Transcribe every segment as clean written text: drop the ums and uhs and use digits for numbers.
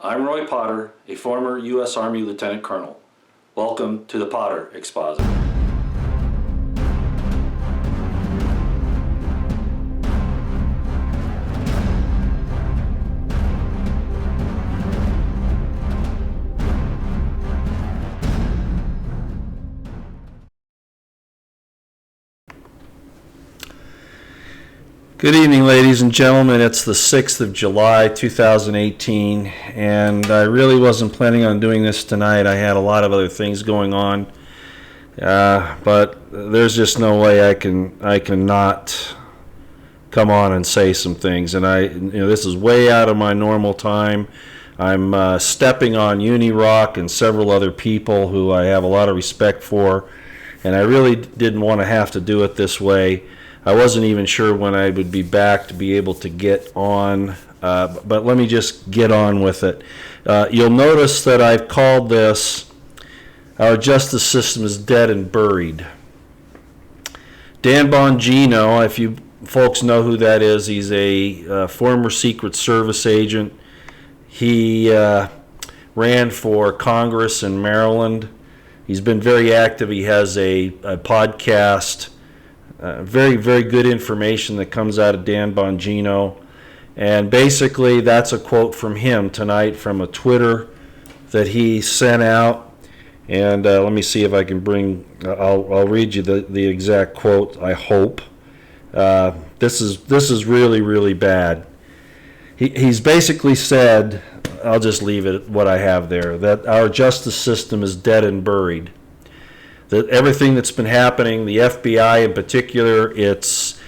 I'm Roy Potter, a former U.S. Army Lieutenant Colonel. Welcome to the Potter Expositor. Good evening, ladies and gentlemen. It's the 6th of July, 2018, and I really wasn't planning on doing this tonight. I had a lot of other things going on, but there's just no way I can not come on and say some things. And this is way out of my normal time. I'm stepping on Unirock and several other people who I have a lot of respect for, and I really didn't want to have to do it this way. I wasn't even sure when I would be back to be able to get on, but let me just get on with it. You'll notice that I've called this, Our Justice System is Dead and Buried. Dan Bongino, if you folks know who that is, he's a former Secret Service agent. He ran for Congress in Maryland. He's been very active. He has a podcast. Very, very good information that comes out of Dan Bongino. And basically, that's a quote from him tonight from a Twitter that he sent out. And let me see if I can I'll read you the exact quote, I hope. This is really, really bad. He's basically said, I'll just leave it at what I have there, that our justice system is dead and buried. That everything that's been happening, the FBI in particular, it's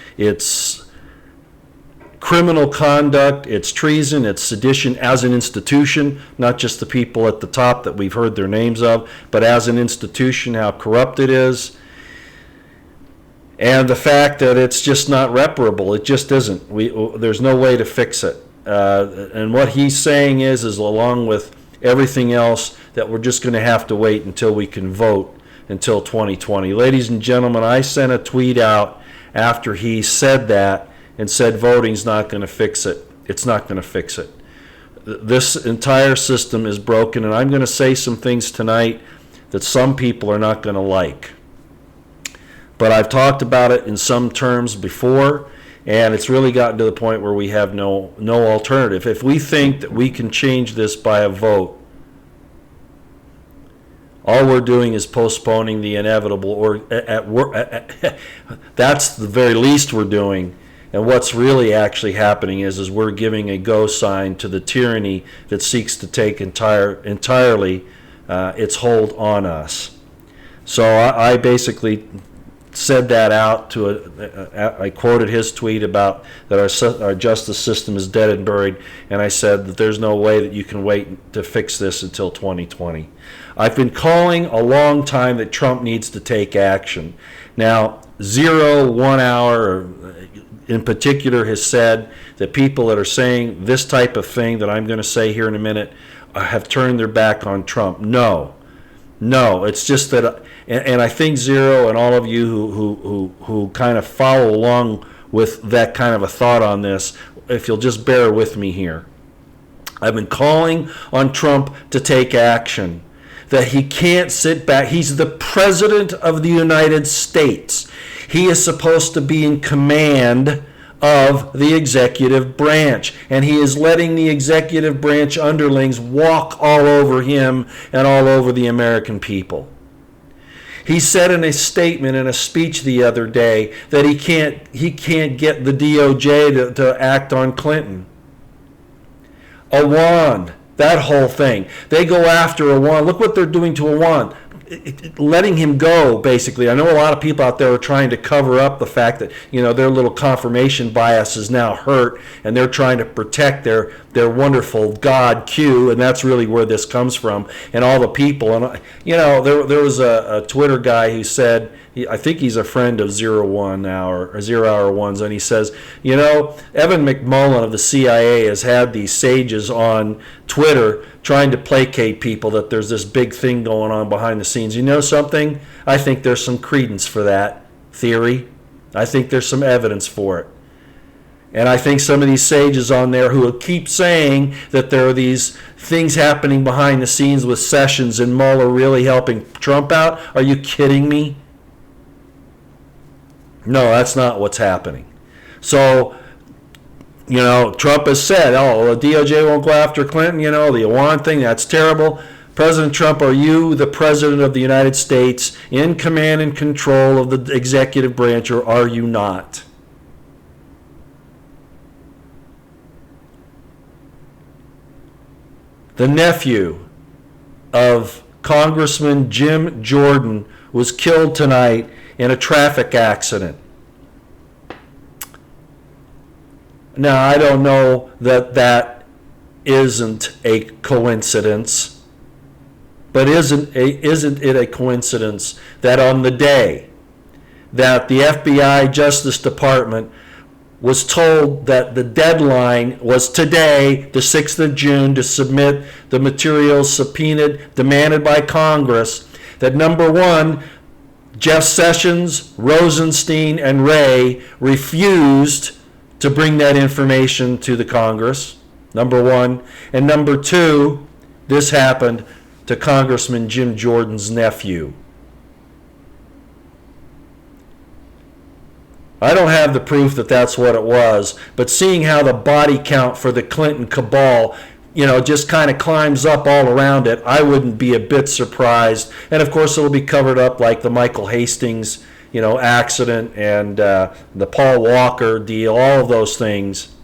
criminal conduct, it's treason, it's sedition as an institution, not just the people at the top that we've heard their names of, but as an institution, how corrupt it is. And the fact that it's just not reparable, it just isn't. There's no way to fix it. And what he's saying is along with everything else, that we're just going to have to wait until we can vote until 2020. Ladies and gentlemen, I sent a tweet out after he said that and said voting's not going to fix it. It's not going to fix it. This entire system is broken, and I'm going to say some things tonight that some people are not going to like. But I've talked about it in some terms before, and it's really gotten to the point where we have no alternative. If we think that we can change this by a vote, all we're doing is postponing the inevitable, or that's the very least we're doing. And what's really actually happening is we're giving a go sign to the tyranny that seeks to take entirely its hold on us. So I basically said that out I quoted his tweet about that our justice system is dead and buried, and I said that there's no way that you can wait to fix this until 2020. I've been calling a long time that Trump needs to take action. Now, 1 hour in particular has said that people that are saying this type of thing that I'm going to say here in a minute have turned their back on Trump. No, it's just that, and I think Zero and all of you who kind of follow along with that kind of a thought on this, if you'll just bear with me here. I've been calling on Trump to take action, that he can't sit back. He's the president of the United States. He is supposed to be in command of the executive branch, and he is letting the executive branch underlings walk all over him and all over the American people. He said in a statement, in a speech the other day, that he can't get the DOJ to act on Clinton. A wand, that whole thing. They go after a wand. Look what they're doing to a wand. Letting him go, basically. I know a lot of people out there are trying to cover up the fact that, their little confirmation bias is now hurt, and they're trying to protect their wonderful God Q, and that's really where this comes from, and all the people. And there was a Twitter guy who said, I think he's a friend of 01 Hour or 0 Hour Ones, and he says, Evan McMullen of the CIA has had these sages on Twitter trying to placate people that there's this big thing going on behind the scenes. You know something? I think there's some credence for that theory. I think there's some evidence for it. And I think some of these sages on there who keep saying that there are these things happening behind the scenes with Sessions and Mueller really helping Trump out. Are you kidding me? No, that's not what's happening. So, Trump has said, the DOJ won't go after Clinton, the Iran thing, that's terrible. President Trump, are you the President of the United States in command and control of the executive branch, or are you not? The nephew of Congressman Jim Jordan was killed tonight in a traffic accident. Now, I don't know that isn't a coincidence, but isn't it a coincidence that on the day that the FBI Justice Department was told that the deadline was today, the 6th of June, to submit the materials subpoenaed, demanded by Congress, that number one, Jeff Sessions, Rosenstein, and Wray refused to bring that information to the Congress, number one. And number two, this happened to Congressman Jim Jordan's nephew. I don't have the proof that that's what it was, but seeing how the body count for the Clinton cabal, just kind of climbs up all around it, I wouldn't be a bit surprised. And of course, it'll be covered up like the Michael Hastings, accident and the Paul Walker deal, all of those things.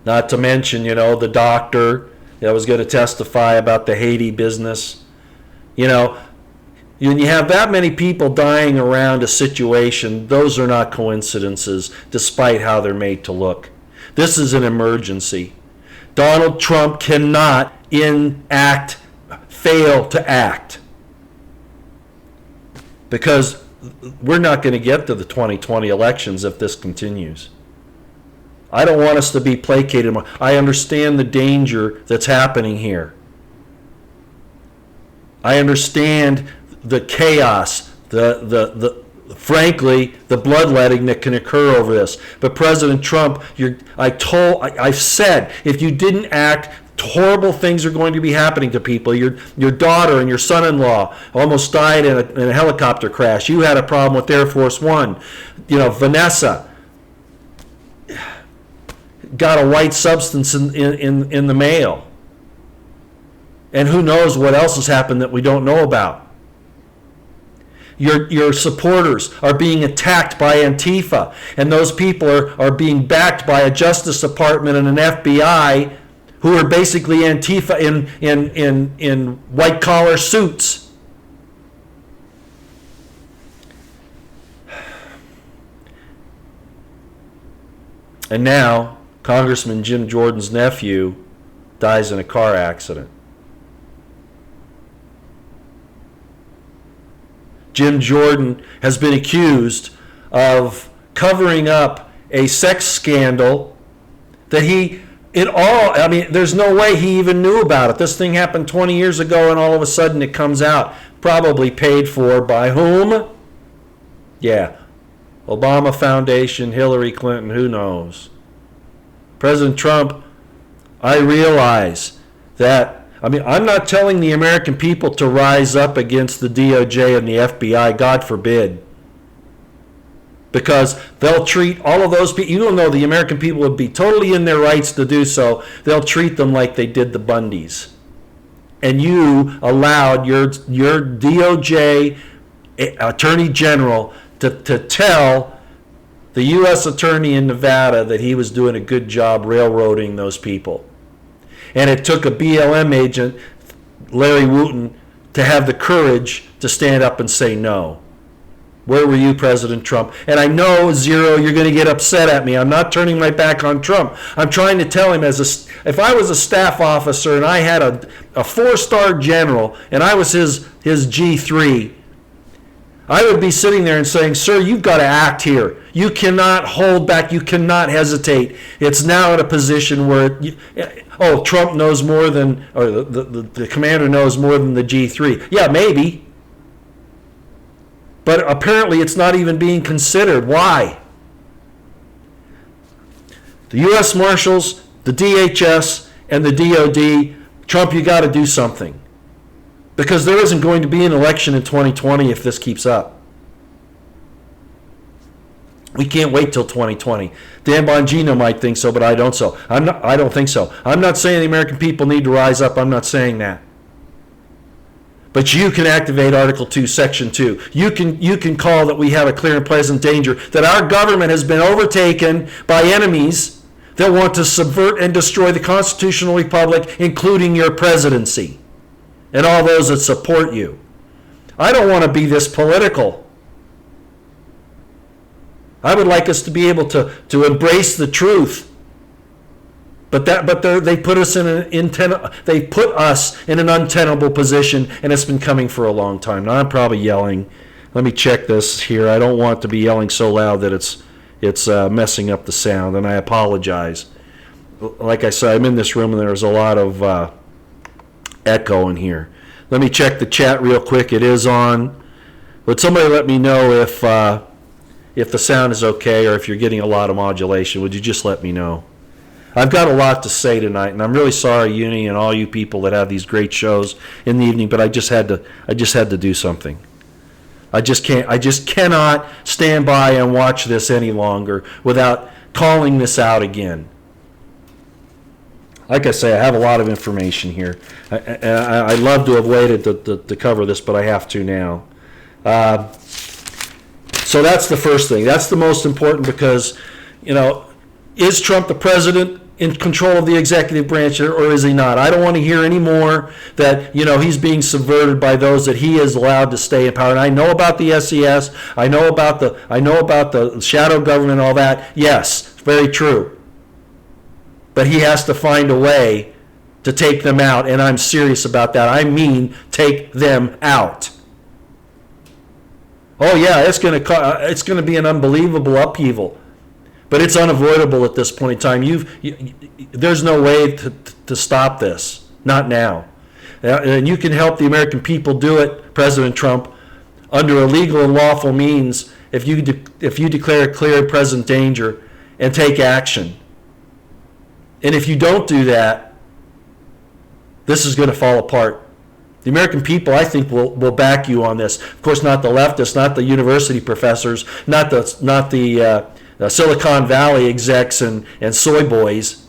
Not to mention, the doctor that was going to testify about the Haiti business. When you have that many people dying around a situation, those are not coincidences, despite how they're made to look. This is an emergency. Donald Trump cannot fail to act. Because we're not going to get to the 2020 elections if this continues. I don't want us to be placated. I understand the danger that's happening here. I understand the chaos, frankly, the bloodletting that can occur over this. But President Trump, I've said, if you didn't act, horrible things are going to be happening to people. Your daughter and your son-in-law almost died in a helicopter crash. You had a problem with Air Force One. Vanessa got a white substance in the mail. And who knows what else has happened that we don't know about. Your supporters are being attacked by Antifa, and those people are being backed by a Justice Department and an FBI who are basically Antifa in white-collar suits. And now, Congressman Jim Jordan's nephew dies in a car accident. Jim Jordan has been accused of covering up a sex scandal that there's no way he even knew about it. This thing happened 20 years ago, and all of a sudden it comes out. Probably paid for by whom? Yeah, Obama Foundation, Hillary Clinton, who knows? President Trump, I realize that I'm not telling the American people to rise up against the DOJ and the FBI, God forbid. Because they'll treat all of those people, even though the American people would be totally in their rights to do so, they'll treat them like they did the Bundys. And you allowed your DOJ Attorney General to tell the U.S. Attorney in Nevada that he was doing a good job railroading those people. And it took a BLM agent, Larry Wooten, to have the courage to stand up and say no. Where were you, President Trump? And I know, Zero, you're going to get upset at me. I'm not turning my back on Trump. I'm trying to tell him, if I was a staff officer and I had a 4-star general and I was his G3, I would be sitting there and saying, sir, you've got to act here. You cannot hold back. You cannot hesitate. It's now in a position where, Trump knows more than, or the commander knows more than the G3. Yeah, maybe. But apparently it's not even being considered. Why? The U.S. Marshals, the DHS, and the DOD, Trump, you got to do something. Because there isn't going to be an election in 2020 if this keeps up. We can't wait till 2020. Dan Bongino might think so, but I don't I don't think so. I'm not saying the American people need to rise up. I'm not saying that. But you can activate Article 2, Section 2. You can call that we have a clear and present danger, that our government has been overtaken by enemies that want to subvert and destroy the constitutional republic, including your presidency and all those that support you. I don't want to be this political. I would like us to be able to embrace the truth. But they put us in an untenable position, and it's been coming for a long time. Now I'm probably yelling. Let me check this here. I don't want to be yelling so loud that it's messing up the sound, and I apologize. Like I said, I'm in this room and there's a lot of echo in here. Let me check the chat real quick. It is on. Would somebody let me know if the sound is okay or if you're getting a lot of modulation? Would you just let me know? I've got a lot to say tonight, and I'm really sorry, Uni, and all you people that have these great shows in the evening, but I just had to do something. I just cannot stand by and watch this any longer without calling this out again. Like I say, I have a lot of information here. I'd love to have waited to cover this, but I have to now. So that's the first thing. That's the most important because, is Trump the president in control of the executive branch or is he not? I don't want to hear any more that, he's being subverted by those that he is allowed to stay in power. And I know about the SES. I know about the shadow government and all that. Yes, very true. But he has to find a way to take them out, and I'm serious about that. I mean, take them out. Oh yeah, it's going to be an unbelievable upheaval, but it's unavoidable at this point in time. There's no way to stop this, not now. And you can help the American people do it, President Trump, under a legal and lawful means if you declare a clear and present danger and take action. And if you don't do that, this is going to fall apart. The American people, I think, will back you on this. Of course, not the leftists, not the university professors, not the Silicon Valley execs and soy boys.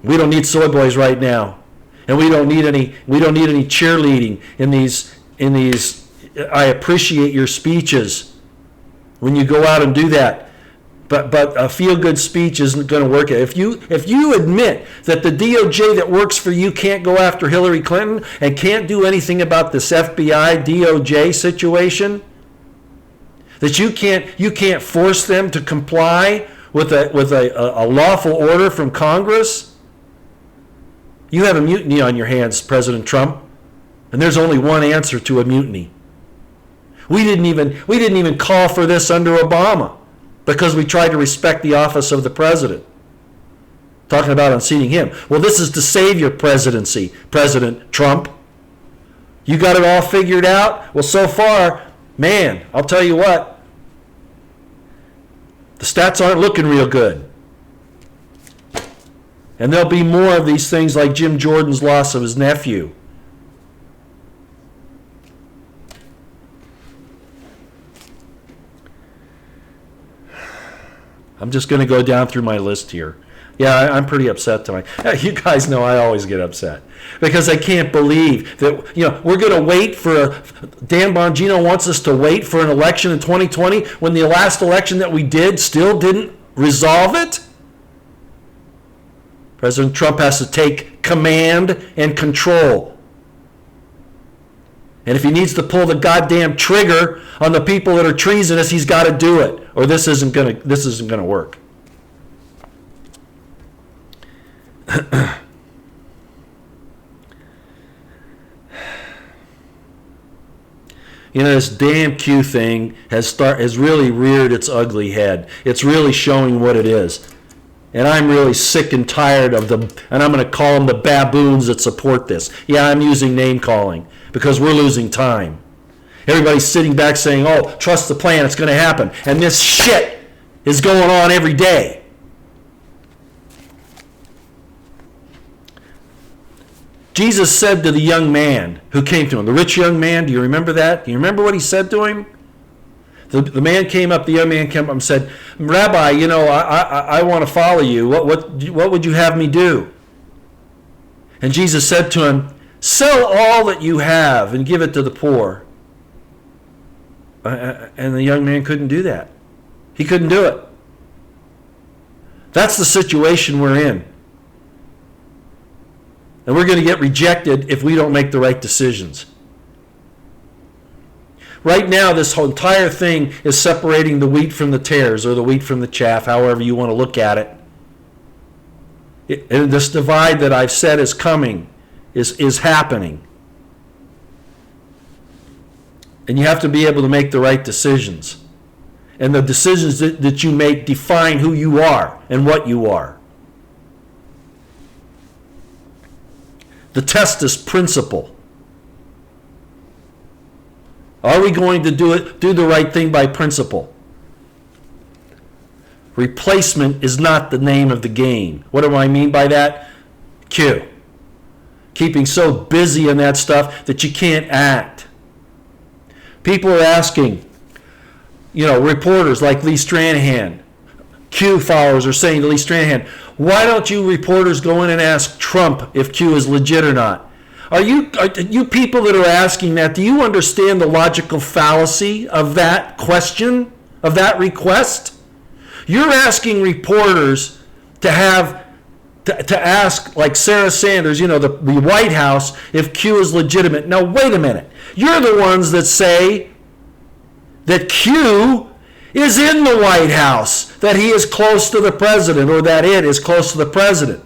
We don't need soy boys right now, and we don't need any cheerleading in these. I appreciate your speeches when you go out and do that. But a feel-good speech isn't going to work. If you admit that the DOJ that works for you can't go after Hillary Clinton and can't do anything about this FBI DOJ situation, that you can't force them to comply with a lawful order from Congress, you have a mutiny on your hands, President Trump, and there's only one answer to a mutiny. We didn't even call for this under Obama, because we tried to respect the office of the president. Talking about unseating him. Well, this is to save your presidency, President Trump. You got it all figured out? Well, so far, man, I'll tell you what. The stats aren't looking real good. And there'll be more of these things like Jim Jordan's loss of his nephew. I'm just going to go down through my list here. Yeah, I'm pretty upset tonight. You guys know I always get upset because I can't believe that, we're going to wait for, Dan Bongino wants us to wait for an election in 2020 when the last election that we did still didn't resolve it. President Trump has to take command and control. And if he needs to pull the goddamn trigger on the people that are treasonous, he's got to do it, or this isn't going to work. This damn Q thing has really reared its ugly head. It's really showing what it is. And I'm really sick and tired of them, and I'm going to call them the baboons that support this. Yeah, I'm using name calling because we're losing time. Everybody's sitting back saying, oh, trust the plan, it's going to happen. And this shit is going on every day. Jesus said to the young man who came to him, the rich young man, do you remember that? Do you remember what he said to him? The man came up, the young man came up and said, Rabbi, I want to follow you. What would you have me do? And Jesus said to him, sell all that you have and give it to the poor. And the young man couldn't do that. He couldn't do it. That's the situation we're in. And we're going to get rejected if we don't make the right decisions. Right now, this whole entire thing is separating the wheat from the tares, or the wheat from the chaff, however you want to look at it. And this divide that I've said is coming, is happening. And you have to be able to make the right decisions. And the decisions that you make define who you are and what you are. The test is principle. Are we going to do the right thing by principle? Replacement is not the name of the game. What do I mean by that? Q. Keeping so busy in that stuff that you can't act. People are asking, reporters like Lee Stranahan, Q followers are saying to Lee Stranahan, why don't you reporters go in and ask Trump if Q is legit or not? Are you people that are asking that, do you understand the logical fallacy of that question, of that request? You're asking reporters to ask, like Sarah Sanders, the White House, if Q is legitimate. Now, wait a minute. You're the ones that say that Q is in the White House, that he is close to the president, or that it is close to the president.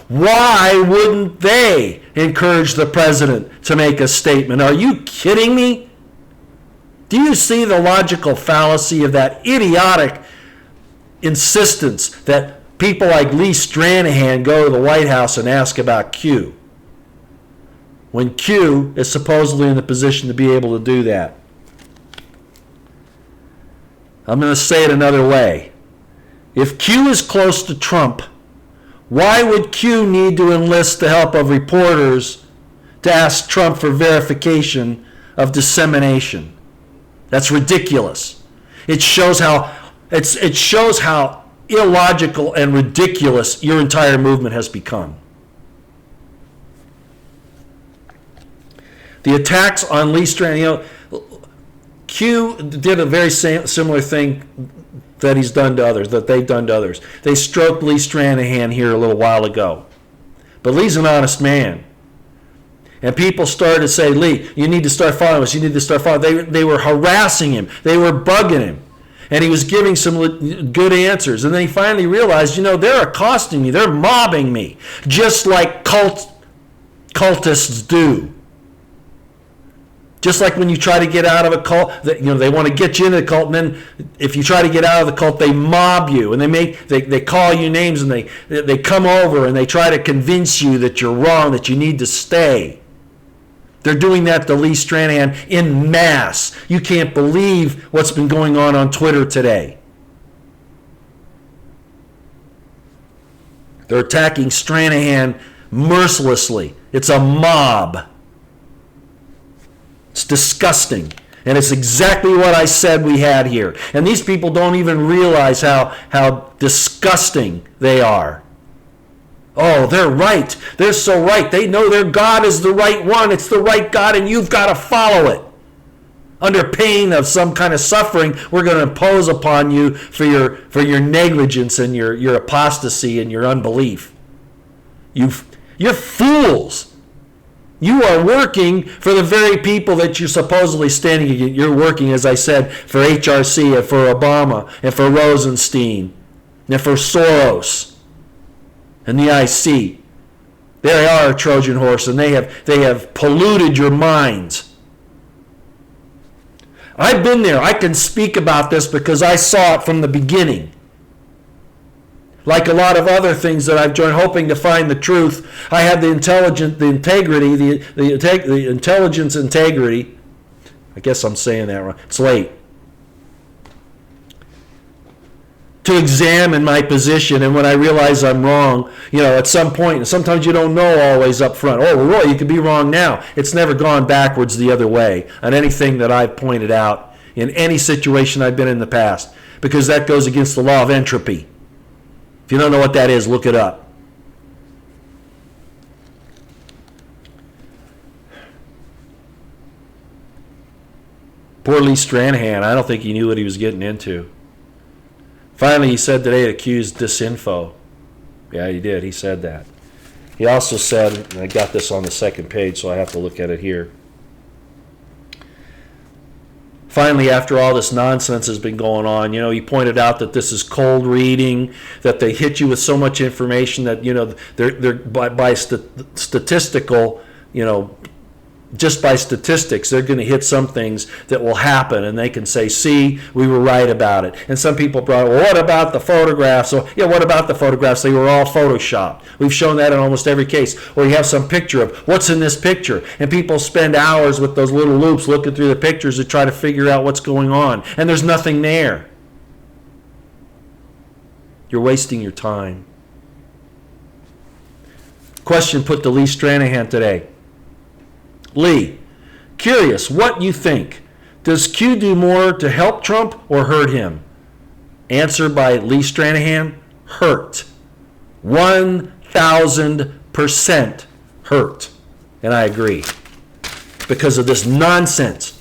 Why wouldn't they encourage the president to make a statement? Are you kidding me? Do you see the logical fallacy of that idiotic insistence that people like Lee Stranahan go to the White House and ask about Q, when Q is supposedly in the position to be able to do that? I'm going to say it another way. If Q is close to Trump, why would Q need to enlist the help of reporters to ask Trump for verification of dissemination? That's ridiculous. It shows how illogical and ridiculous your entire movement has become. The attacks on Lee Stranahan, Q did a very similar thing that he's done to others, that they've done to others. They stroked Lee Stranahan here a little while ago. But Lee's an honest man. And people started to say, Lee, you need to start following us. You need to start following. They were harassing him. They were bugging him. And he was giving some good answers. And then he finally realized, they're accosting me. They're mobbing me. Just like cultists do. Just like when you try to get out of a cult, they want to get you into the cult, and then if you try to get out of the cult, they mob you, and they call you names, and they come over and they try to convince you that you're wrong, that you need to stay. They're doing that to Lee Stranahan in mass. You can't believe what's been going on Twitter today. They're attacking Stranahan mercilessly. It's a mob. It's disgusting. And it's exactly what I said we had here. And these people don't even realize how disgusting they are. Oh, they're right. They're so right. They know their God is the right one. It's the right God, and you've got to follow it. Under pain of some kind of suffering, we're going to impose upon you for your negligence and your apostasy and your unbelief. You're fools. You are working for the very people that you're supposedly standing against. You're working, as I said, for HRC and for Obama and for Rosenstein and for Soros and the IC. They are a Trojan horse, and they have polluted your minds. I've been there. I can speak about this because I saw it from the beginning. Like a lot of other things that I've joined, hoping to find the truth, I had the intelligence integrity. I guess I'm saying that wrong. It's late. to examine my position, and when I realize I'm wrong, at some point, and sometimes you don't know always up front. Oh, well, Roy, you could be wrong now. It's never gone backwards the other way on anything that I've pointed out in any situation I've been in the past, because that goes against the law of entropy. If you don't know what that is, look it up. Poor Lee Stranahan, I don't think he knew what he was getting into. Finally, he said today it accused disinfo. Yeah, he did. He said that. He also said, and I got this on the second page, so I have to look at it here. Finally, after all this nonsense has been going on, he pointed out that this is cold reading, that they hit you with so much information that, they're by statistical, just by statistics, they're going to hit some things that will happen, and they can say, see, we were right about it. And some people brought, well, what about the photographs? So, yeah, what about the photographs? They were all photoshopped. We've shown that in almost every case. Or you have some picture of what's in this picture, and people spend hours with those little loops looking through the pictures to try to figure out what's going on, and there's nothing there. You're wasting your time. Question put to Lee Stranahan today. Lee, curious what you think. Does Q do more to help Trump or hurt him? Answer by Lee Stranahan, hurt. 1,000% hurt. And I agree. Because of this nonsense.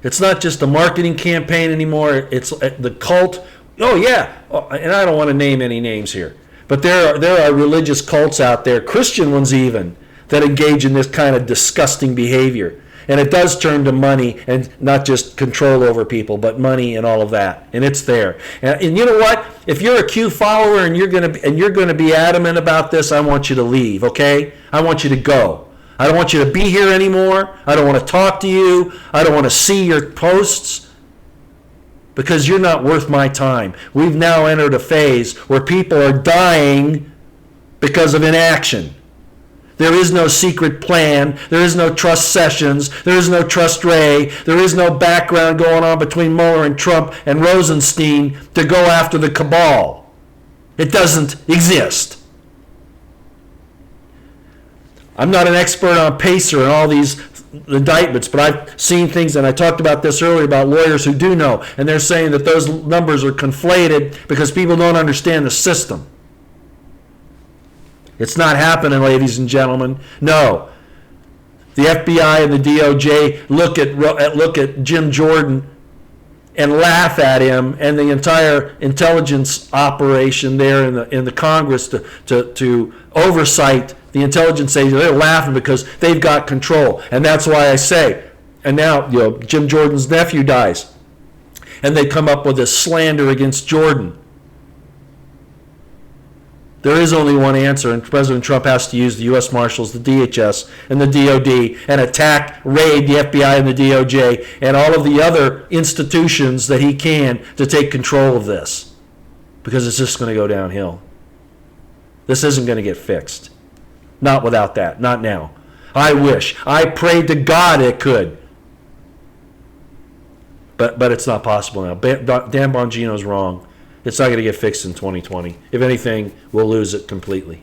It's not just a marketing campaign anymore. It's the cult. Oh, yeah. And I don't want to name any names here. But there are religious cults out there, Christian ones even, that engage in this kind of disgusting behavior. And it does turn to money, and not just control over people, but money and all of that. And it's there. And you know what? If you're a Q follower and you're going to be adamant about this, I want you to leave, okay? I want you to go. I don't want you to be here anymore. I don't want to talk to you. I don't want to see your posts. Because you're not worth my time. We've now entered a phase where people are dying because of inaction. There is no secret plan. There is no trust sessions. There is no trust Ray. There is no background going on between Mueller and Trump and Rosenstein to go after the cabal. It doesn't exist. I'm not an expert on PACER and all these indictments, but I've seen things, and I talked about this earlier about lawyers who do know, and they're saying that those numbers are conflated because people don't understand the system. It's not happening, ladies and gentlemen. No. The FBI and the DOJ look at Jim Jordan and laugh at him and the entire intelligence operation there in the Congress to oversight the intelligence agency. They're laughing because they've got control. And that's why I say, and now Jim Jordan's nephew dies, and they come up with this slander against Jordan. There is only one answer, and President Trump has to use the U.S. Marshals, the DHS, and the DOD, and raid the FBI and the DOJ, and all of the other institutions that he can to take control of this. Because it's just going to go downhill. This isn't going to get fixed. Not without that. Not now. I wish. I prayed to God it could. But it's not possible now. Dan Bongino's wrong. It's not going to get fixed in 2020. If anything, we'll lose it completely.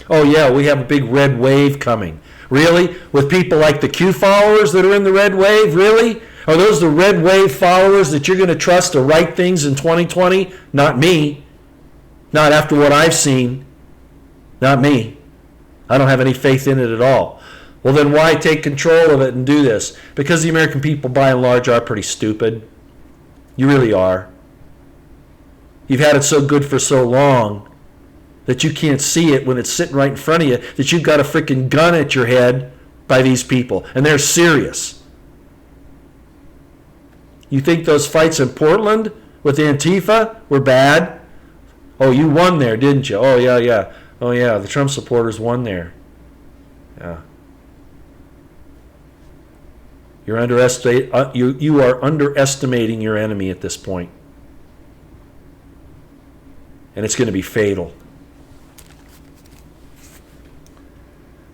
Oh, yeah, we have a big red wave coming. Really? With people like the Q followers that are in the red wave? Really? Are those the red wave followers that you're going to trust to write things in 2020? Not me. Not after what I've seen. Not me. I don't have any faith in it at all. Well, then why take control of it and do this? Because the American people, by and large, are pretty stupid. You really are. You've had it so good for so long that you can't see it when it's sitting right in front of you, that you've got a freaking gun at your head by these people. And they're serious. You think those fights in Portland with Antifa were bad? Oh, you won there, didn't you? Oh, yeah. Oh, yeah, the Trump supporters won there. Yeah. You are underestimating your enemy at this point. And it's going to be fatal.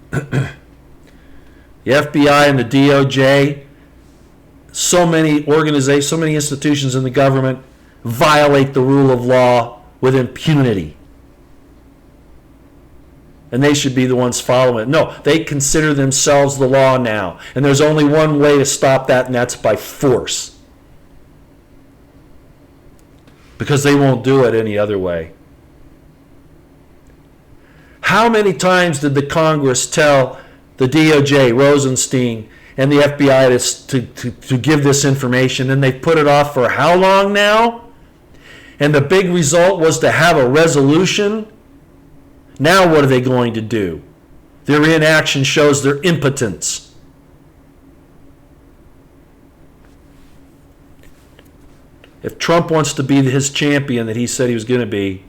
The FBI and the DOJ so many organizations, so many institutions in the government violate the rule of law with impunity. And they should be the ones following it. No, they consider themselves the law now. And there's only one way to stop that, and that's by force. Because they won't do it any other way. How many times did the Congress tell the DOJ, Rosenstein, and the FBI to give this information, and they've put it off for how long now? And the big result was to have a resolution. Now what are they going to do? Their inaction shows their impotence. If Trump wants to be his champion that he said he was going to be,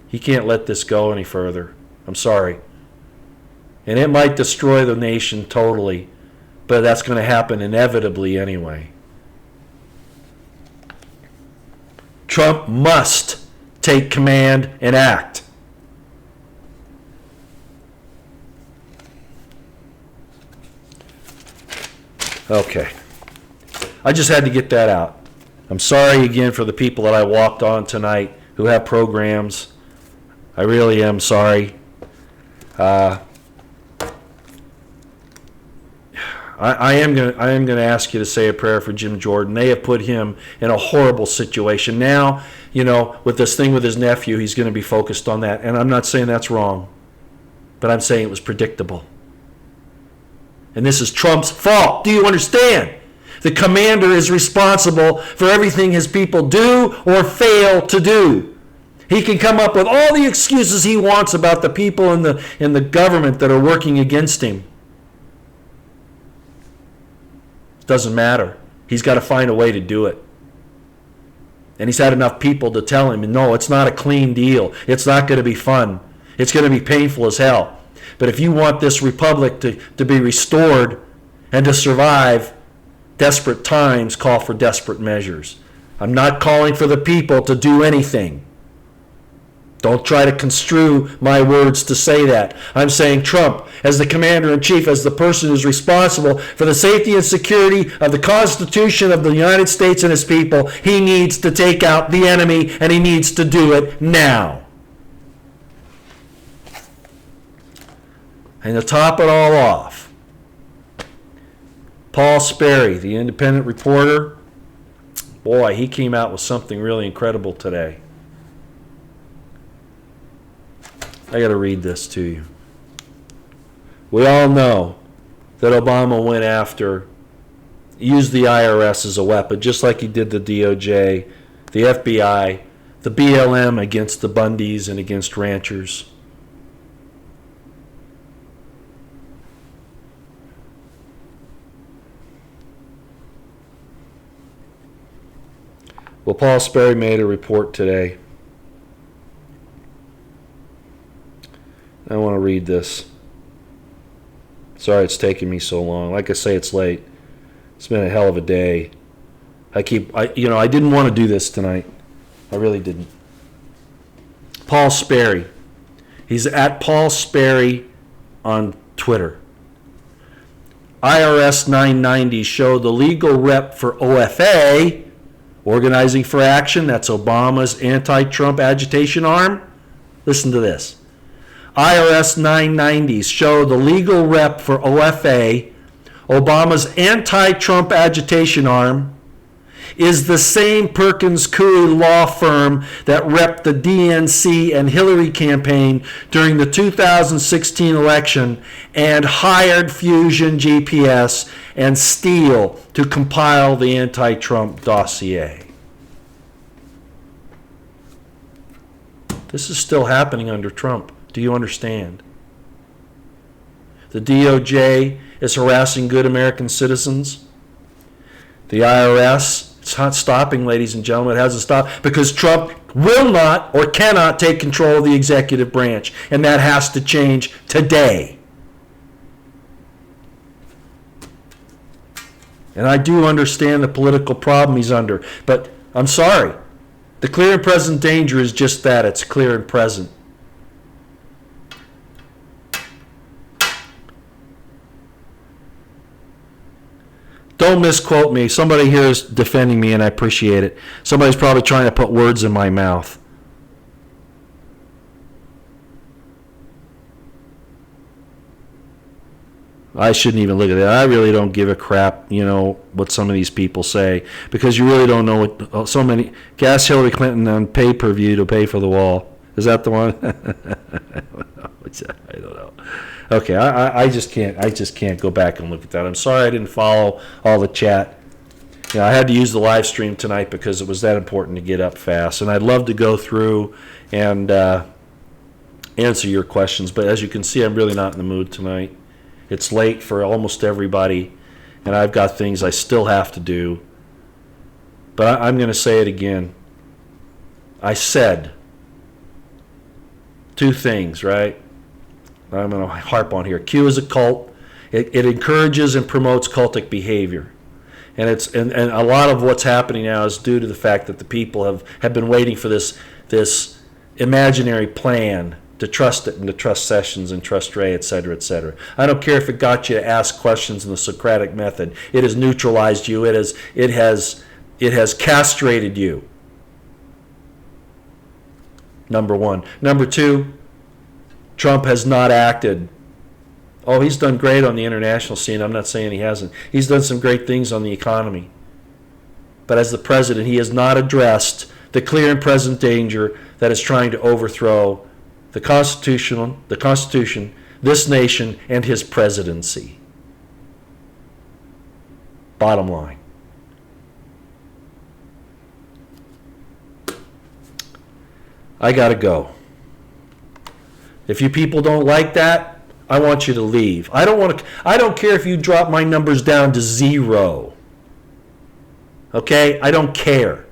he can't let this go any further. I'm sorry. And it might destroy the nation totally, but that's going to happen inevitably anyway. Trump must take command and act. Okay. I just had to get that out. I'm sorry again for the people that I walked on tonight who have programs. I really am sorry. I am going to ask you to say a prayer for Jim Jordan. They have put him in a horrible situation. Now, with this thing with his nephew, he's going to be focused on that. And I'm not saying that's wrong, but I'm saying it was predictable. And this is Trump's fault. Do you understand? The commander is responsible for everything his people do or fail to do. He can come up with all the excuses he wants about the people in the government that are working against him. Doesn't matter. He's got to find a way to do it. And he's had enough people to tell him, no, it's not a clean deal. It's not going to be fun. It's going to be painful as hell. But if you want this republic to be restored and to survive, desperate times call for desperate measures. I'm not calling for the people to do anything. Don't try to construe my words to say that. I'm saying Trump, as the commander-in-chief, as the person who's responsible for the safety and security of the Constitution of the United States and his people, he needs to take out the enemy, and he needs to do it now. And to top it all off, Paul Sperry, the independent reporter, boy, he came out with something really incredible today. I got to read this to you. We all know that Obama went after, used the IRS as a weapon, just like he did the DOJ, the FBI, the BLM against the Bundys and against ranchers. Well, Paul Sperry made a report today. I want to read this. Sorry it's taking me so long. Like I say, it's late. It's been a hell of a day. I didn't want to do this tonight. I really didn't. Paul Sperry. He's at Paul Sperry on Twitter. IRS 990 show the legal rep for OFA, Organizing for Action, that's Obama's anti-Trump agitation arm. Listen to this. IRS 990s show the legal rep for OFA, Obama's anti-Trump agitation arm, is the same Perkins Coie law firm that repped the DNC and Hillary campaign during the 2016 election and hired Fusion GPS and Steele to compile the anti-Trump dossier. This is still happening under Trump. Do you understand? The DOJ is harassing good American citizens. The IRS, it's not stopping, ladies and gentlemen. It hasn't stopped because Trump will not or cannot take control of the executive branch, and that has to change today. And I do understand the political problem he's under, but I'm sorry. The clear and present danger is just that. It's clear and present. Don't misquote me. Somebody here is defending me, and I appreciate it. Somebody's probably trying to put words in my mouth. I shouldn't even look at that. I really don't give a crap, what some of these people say, because you really don't know what so many. Gas Hillary Clinton on pay-per-view to pay for the wall. Is that the one? I don't know. Okay, I just can't go back and look at that. I'm sorry I didn't follow all the chat. I had to use the live stream tonight because it was that important to get up fast, and I'd love to go through and answer your questions, but as you can see, I'm really not in the mood tonight. It's late for almost everybody, and I've got things I still have to do. But I'm going to say it again. I said two things, right? I'm going to harp on here. Q is a cult. It encourages and promotes cultic behavior. And and a lot of what's happening now is due to the fact that the people have been waiting for this imaginary plan to trust it and to trust Sessions and trust Ray, et cetera, et cetera. I don't care if it got you to ask questions in the Socratic method. It has neutralized you. It has castrated you. Number one. Number two, Trump has not acted. Oh, he's done great on the international scene. I'm not saying he hasn't. He's done some great things on the economy. But as the president, he has not addressed the clear and present danger that is trying to overthrow the Constitution, this nation, and his presidency. Bottom line. I gotta go. If you people don't like that, I want you to leave. I don't care if you drop my numbers down to 0. Okay? I don't care.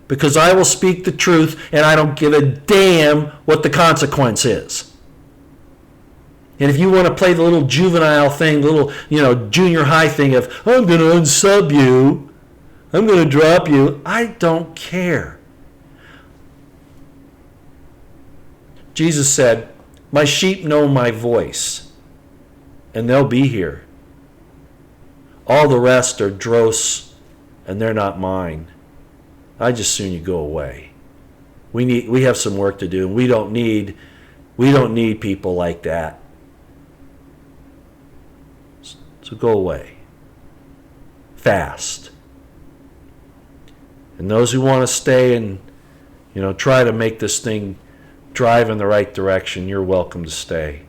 Because I will speak the truth, and I don't give a damn what the consequence is. And if you want to play the little juvenile thing, little, junior high thing of, I'm going to unsub you, I'm going to drop you, I don't care. Jesus said, my sheep know my voice, and they'll be here. All the rest are dross, and they're not mine. I just soon you go away. We have some work to do, and we don't need people like that. So go away. Fast. And those who want to stay and try to make this thing drive in the right direction, you're welcome to stay.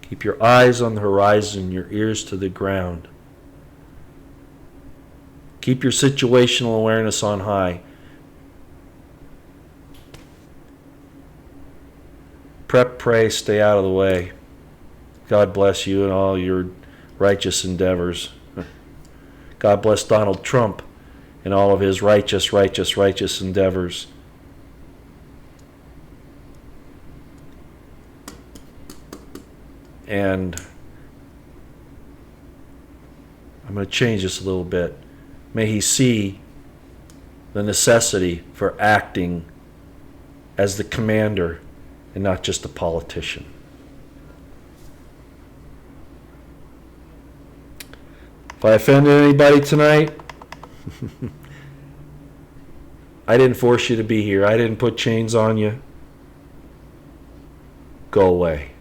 Keep your eyes on the horizon, your ears to the ground. Keep your situational awareness on high. Prep, pray, stay out of the way. God bless you and all your righteous endeavors. God bless Donald Trump and all of his righteous endeavors. And I'm going to change this a little bit. May he see the necessity for acting as the commander and not just a politician. If I offended anybody tonight, I didn't force you to be here. I didn't put chains on you. Go away.